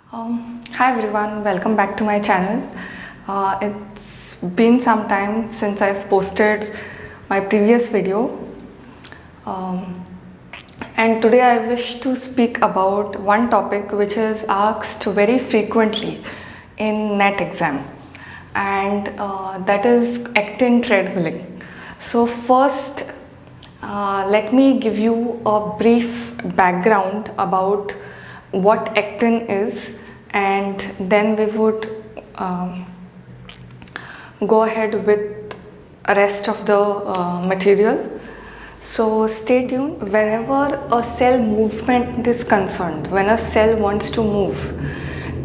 Hi everyone, welcome back to my channel. It's been some time since I've posted my previous video, and today I wish to speak about one topic which is asked very frequently in NET exam, and that is actin treadmilling. So first, let me give you a brief background about what actin is, and then we would go ahead with rest of the material. So stay tuned. Whenever a cell movement is concerned, when a cell wants to move,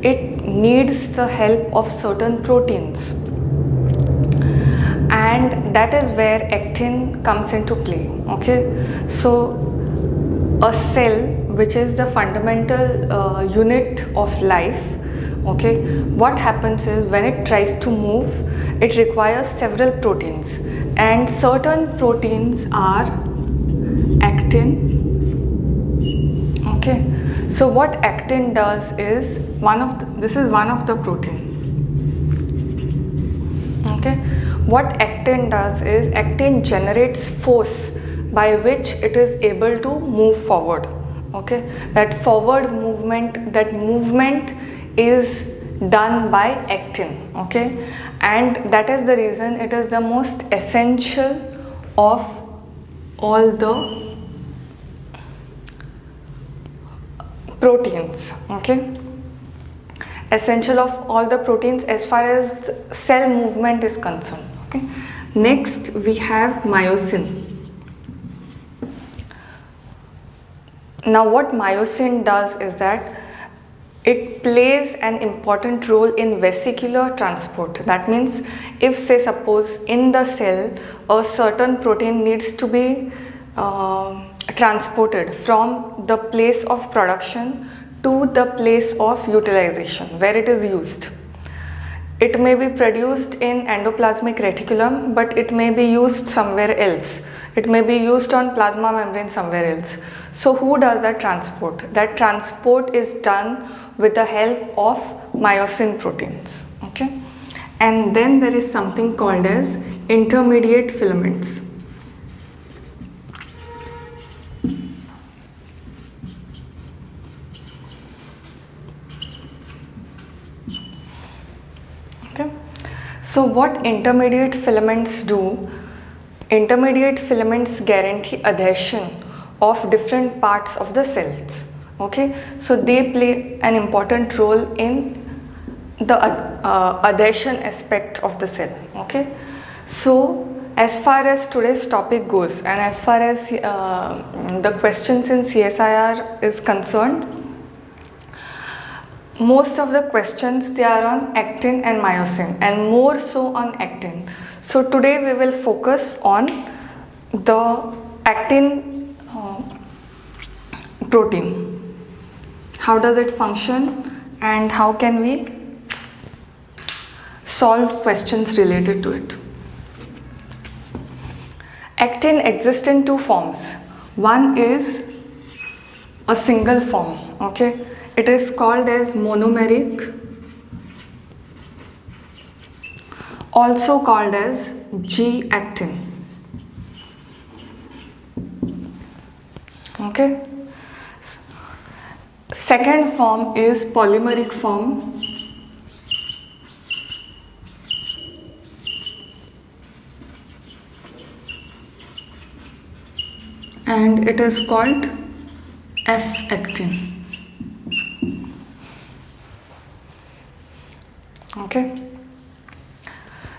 it needs the help of certain proteins, and that is where actin comes into play. Okay, so a cell, which is the fundamental unit of life, okay, what happens is when it tries to move, it requires several proteins, and certain proteins are actin. Okay, so what actin does is this is one of the protein. Okay, what actin does is actin generates force by which it is able to move forward. Okay, that forward movement, that movement is done by actin. Okay, and that is the reason it is the most essential of all the proteins. Okay, essential of all the proteins as far as cell movement is concerned. Okay, next we have myosin. Now what myosin does is that it plays an important role in vesicular transport. That means if, say, suppose in the cell a certain protein needs to be transported from the place of production to the place of utilization where it is used. It may be produced in endoplasmic reticulum, but it may be used somewhere else. It may be used on plasma membrane somewhere else. So who does that transport? That transport is done with the help of myosin proteins. Okay, and then there is something called as intermediate filaments. Okay, so what intermediate filaments do? Intermediate filaments guarantee adhesion of different parts of the cells. Okay, so they play an important role in the adhesion aspect of the cell. Okay, so as far as today's topic goes, and as far as the questions in CSIR is concerned, most of the questions, they are on actin and myosin, and more so on actin. So today we will focus on the actin protein. How does it function, and how can we solve questions related to it? Actin exists in two forms. One is a single form. Okay, it is called as monomeric, also called as G-actin. Okay, second form is polymeric form, and it is called F-actin. Okay,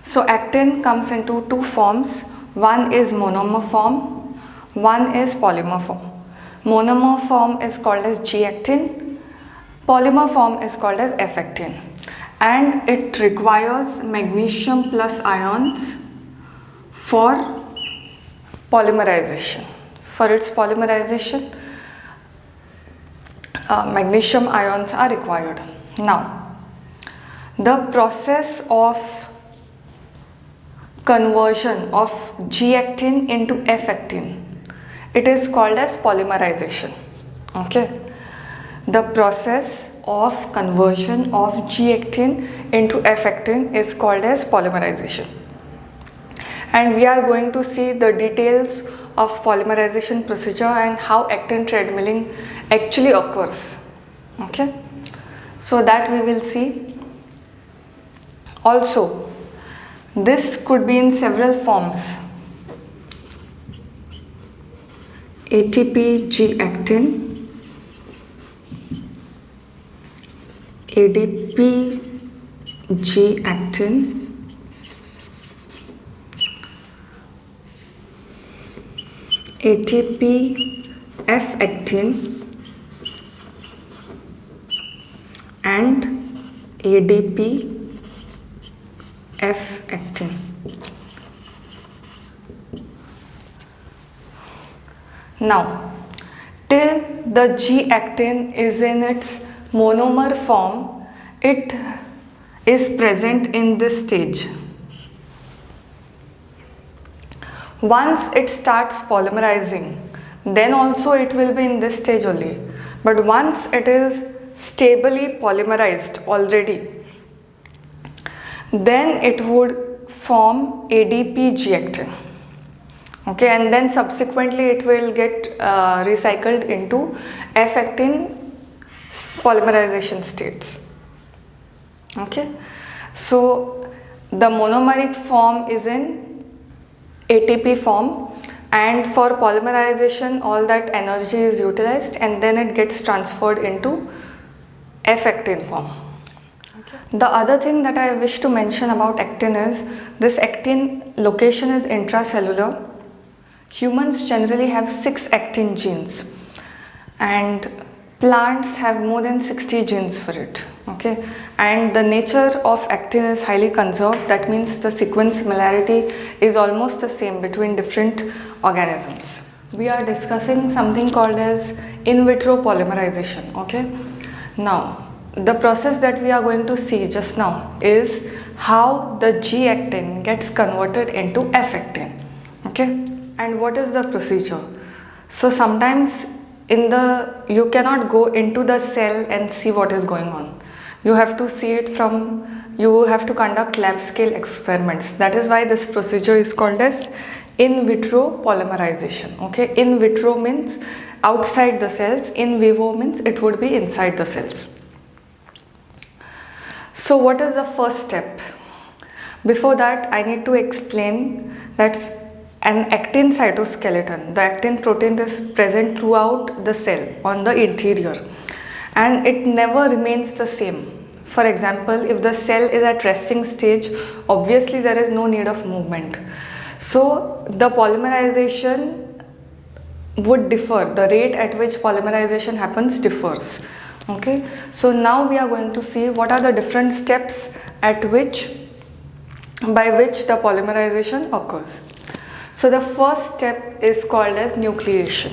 so actin comes into two forms. One is monomer form, one is polymer form. Monomer form is called as G-actin, polymer form is called as F-actin, and it requires magnesium plus ions for polymerization. For its polymerization, magnesium ions are required. Now, the process of conversion of G-actin into F-actin, it is called as polymerization. Okay, the process of conversion of G-actin into F-actin is called as polymerization. And we are going to see the details of polymerization procedure and how actin treadmilling actually occurs. Okay, so that we will see. Also, this could be in several forms. ATP G-actin, ADP G-actin, ATP F-actin and ADP F-actin. Now, till the G-actin is in its monomer form, it is present in this stage. Once it starts polymerizing, then also it will be in this stage only. But once it is stably polymerized already, then it would form ADP G-actin. Okay, and then subsequently it will get recycled into F-actin polymerization states. Okay, so the monomeric form is in ATP form, and for polymerization all that energy is utilized and then it gets transferred into F-actin form. Okay. The other thing that I wish to mention about actin is this actin location is intracellular. Humans generally have 6 actin genes and plants have more than 60 genes for it. Okay, and the nature of actin is highly conserved. That means the sequence similarity is almost the same between different organisms. We are discussing something called as in vitro polymerization. Okay, now the process that we are going to see just now is how the G-actin gets converted into F-actin. Okay, and what is the procedure? So sometimes you cannot go into the cell and see what is going on. You have to see it you have to conduct lab scale experiments. That is why this procedure is called as in vitro polymerization. Okay, in vitro means outside the cells, in vivo means it would be inside the cells. So what is the first step? Before that, I need to explain that an actin cytoskeleton, the actin protein, is present throughout the cell on the interior and it never remains the same. For example, if the cell is at resting stage, obviously there is no need of movement. So the polymerization would differ. The rate at which polymerization happens differs. Okay, so now we are going to see what are the different steps by which the polymerization occurs. So the first step is called as nucleation.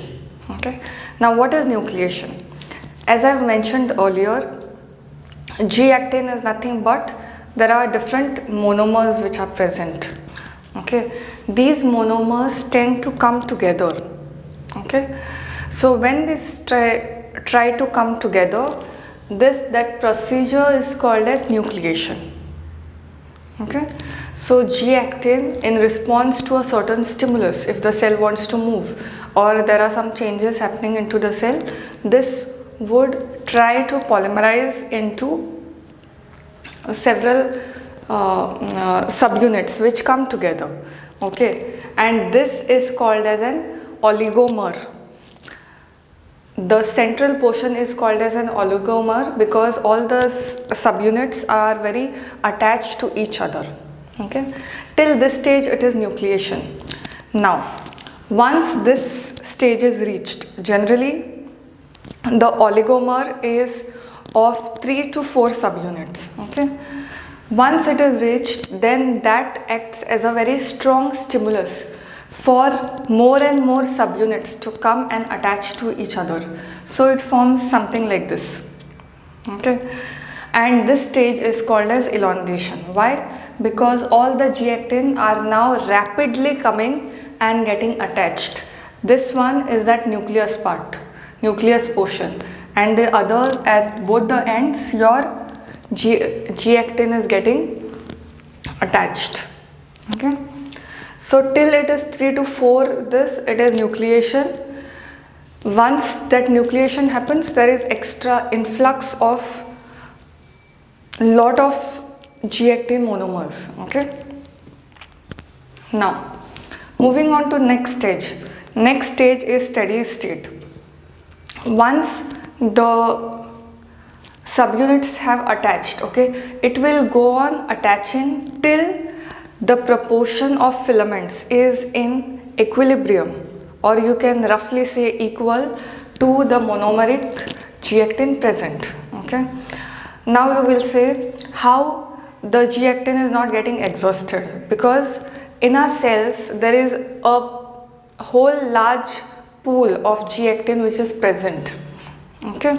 Okay, now what is nucleation? As I've mentioned earlier, G-actin is nothing but there are different monomers which are present. Okay, these monomers tend to come together. Okay, so when these try to come together, that procedure is called as nucleation. Okay, so G-actin, in response to a certain stimulus, if the cell wants to move or there are some changes happening into the cell, this would try to polymerize into several subunits which come together. Okay, and this is called as an oligomer. The central portion is called as an oligomer because all the subunits are very attached to each other. Okay, till this stage it is nucleation. Now, once this stage is reached, generally the oligomer is of 3 to 4 subunits. Okay, once it is reached, then that acts as a very strong stimulus for more and more subunits to come and attach to each other. So it forms something like this. Okay, and this stage is called as elongation. Why? Because all the G-actin are now rapidly coming and getting attached. This one is that nucleus portion, and the other, at both the ends, your G-actin is getting attached. Okay, so till it is 3 to 4, it is nucleation. Once that nucleation happens, there is extra influx of lot of G-actin monomers. Okay, now moving on to next stage. Next stage is steady state. Once the subunits have attached, okay, it will go on attaching till the proportion of filaments is in equilibrium, or you can roughly say equal to the monomeric G-actin present. Okay, now you will say how the G-actin is not getting exhausted, because in our cells there is a whole large pool of G-actin which is present. Okay,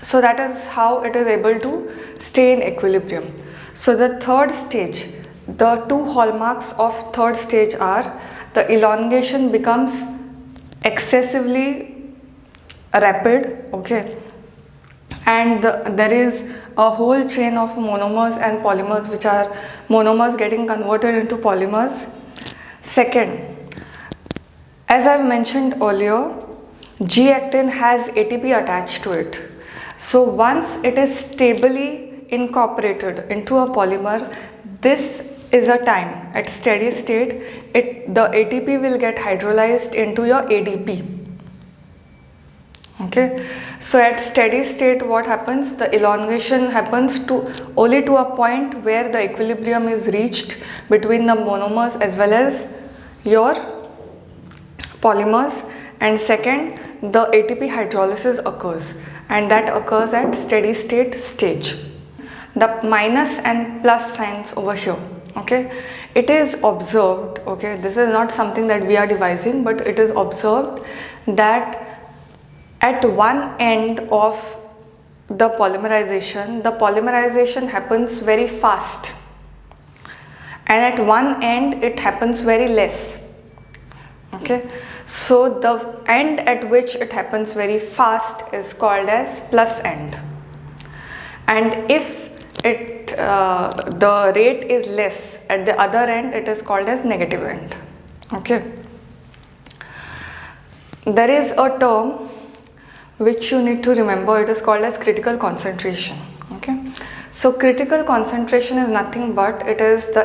so that is how it is able to stay in equilibrium. So the third stage, the two hallmarks of third stage are the elongation becomes excessively rapid, okay, and there is a whole chain of monomers and polymers, which are monomers getting converted into polymers. Second, as I've mentioned earlier, G-actin has ATP attached to it. So once it is stably incorporated into a polymer, this is a time at steady state, the ATP will get hydrolyzed into your ADP. Okay, so at steady state what happens? The elongation happens only to a point where the equilibrium is reached between the monomers as well as your polymers, and second, the ATP hydrolysis occurs, and that occurs at steady state stage. The minus and plus signs over here. Okay, it is observed, okay, this is not something that we are devising, but it is observed that at one end of the polymerization happens very fast, and at one end it happens very less. Okay, so the end at which it happens very fast is called as plus end, and if the rate is less at the other end, it is called as negative end. Okay, there is a term which you need to remember. It is called as critical concentration. Okay, so critical concentration is nothing but it is the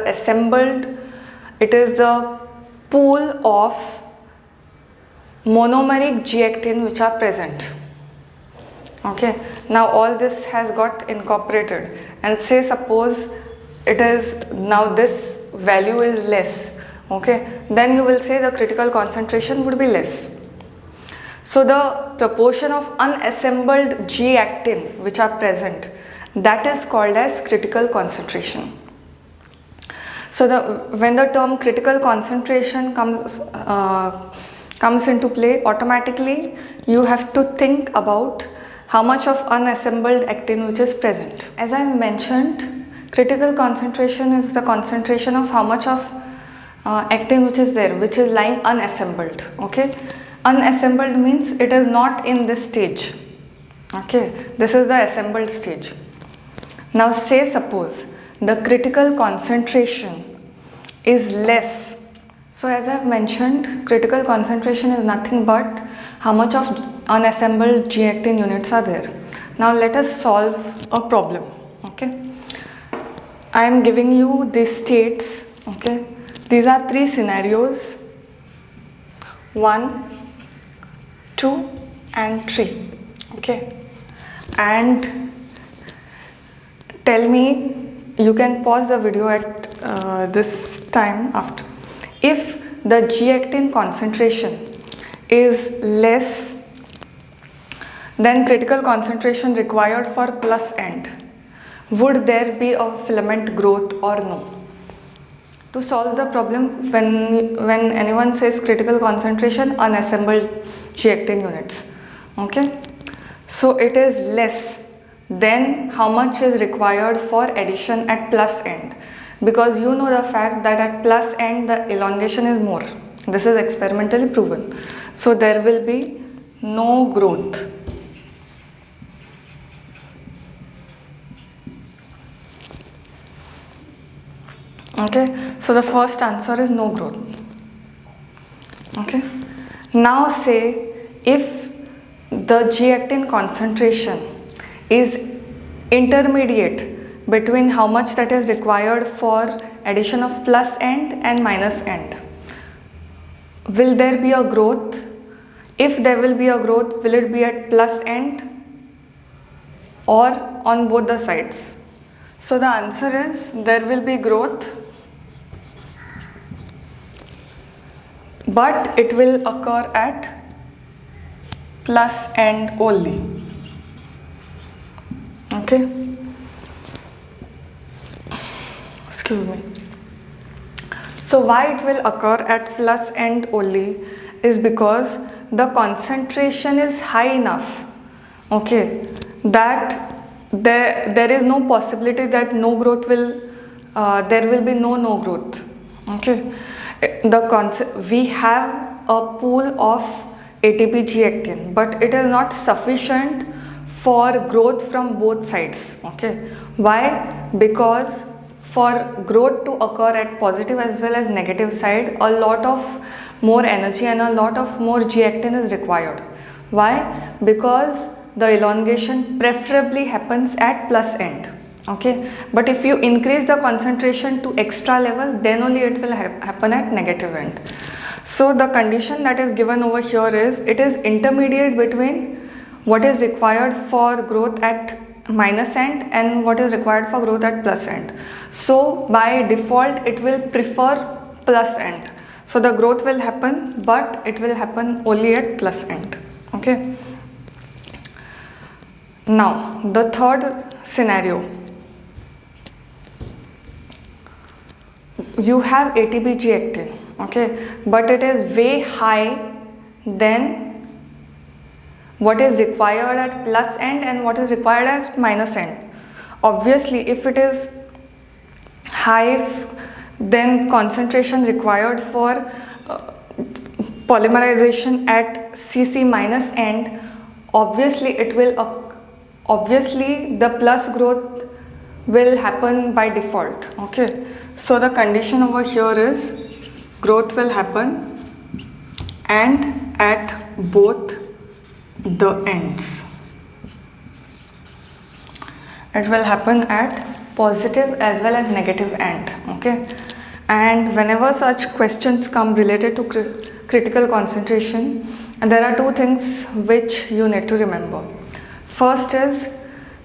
pool of monomeric G-actin which are present. Okay, now all this has got incorporated, and say suppose it is now this value is less. Okay, then you will say the critical concentration would be less. So the proportion of unassembled G-actin which are present, that is called as critical concentration. So when the term critical concentration comes into play, automatically you have to think about how much of unassembled actin which is present. As I mentioned, critical concentration is the concentration of how much of actin which is there, which is lying unassembled. Okay, unassembled means it is not in this stage. Okay, this is the assembled stage. Now say suppose the critical concentration is less. So as I have mentioned, critical concentration is nothing but how much of unassembled G-actin units are there. Now let us solve a problem. Okay, I am giving you these states. Okay, these are 3 scenarios, 1, 2 and 3. Okay, and tell me, you can pause the video at this time after. If the G-actin concentration is less than critical concentration required for plus end, would there be a filament growth or no? To solve the problem, when anyone says critical concentration, unassembled G-actin units. Okay, so it is less, then how much is required for addition at plus end? Because you know the fact that at plus end the elongation is more. This is experimentally proven. So there will be no growth. Okay, so the first answer is no growth. Okay, now say if the G-actin concentration is intermediate between how much that is required for addition of plus end and minus end, will there be a growth? If there will be a growth, will it be at plus end or on both the sides? So the answer is there will be growth, but it will occur at plus end only. Okay, excuse me. So why it will occur at plus end only is because the concentration is high enough, okay, that there is no possibility that no growth will, there will be no growth. Okay, we have a pool of ATP G-actin, but it is not sufficient for growth from both sides. Okay, why? Because for growth to occur at positive as well as negative side, a lot of more energy and a lot of more G-actin is required. Why? Because the elongation preferably happens at plus end. Okay, but if you increase the concentration to extra level, then only it will happen at negative end. So the condition that is given over here is it is intermediate between what is required for growth at minus end and what is required for growth at plus end. So by default it will prefer plus end. So the growth will happen, but it will happen only at plus end. Okay. Now the third scenario, you have ATP G-actin, okay, but it is way high than what is required at plus end and what is required at minus end. Obviously, if it is high, then concentration required for polymerization at CC minus end, obviously it will obviously the plus growth will happen by default. Okay, so the condition over here is growth will happen and at both the ends. It will happen at positive as well as negative end. Okay, and whenever such questions come related to critical concentration, there are two things which you need to remember. First is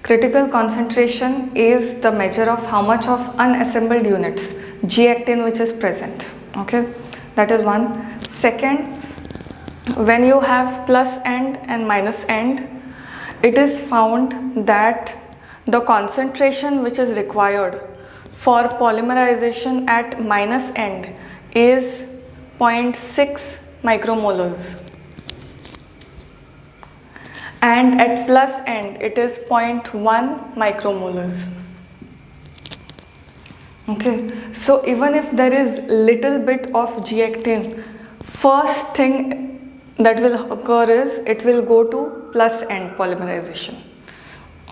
critical concentration is the measure of how much of unassembled units G-actin which is present. Okay, that is one. Second, when you have plus end and minus end, it is found that the concentration which is required for polymerization at minus end is 0.6 micromolars and at plus end it is 0.1 micromolars. Okay, so even if there is little bit of G-actin, first thing that will occur is it will go to plus end polymerization.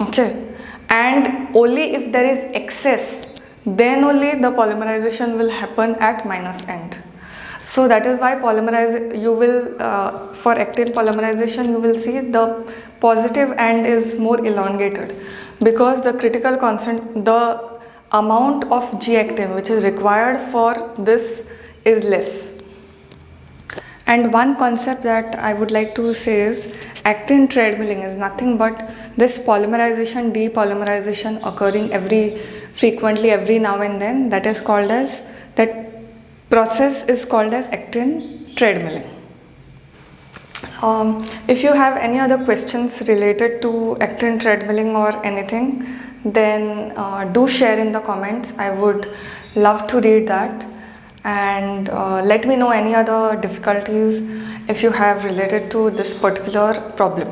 Okay, and only if there is excess, then only the polymerization will happen at minus end. So that is why you will for actin polymerization you will see the positive end is more elongated, because the critical the amount of G-actin which is required for this is less. And one concept that I would like to say is actin treadmilling is nothing but this polymerization, depolymerization occurring frequently every now and then. That is called as, that process is called as actin treadmilling. If you have any other questions related to actin treadmilling or anything, then do share in the comments. I would love to read that. And let me know any other difficulties if you have related to this particular problem.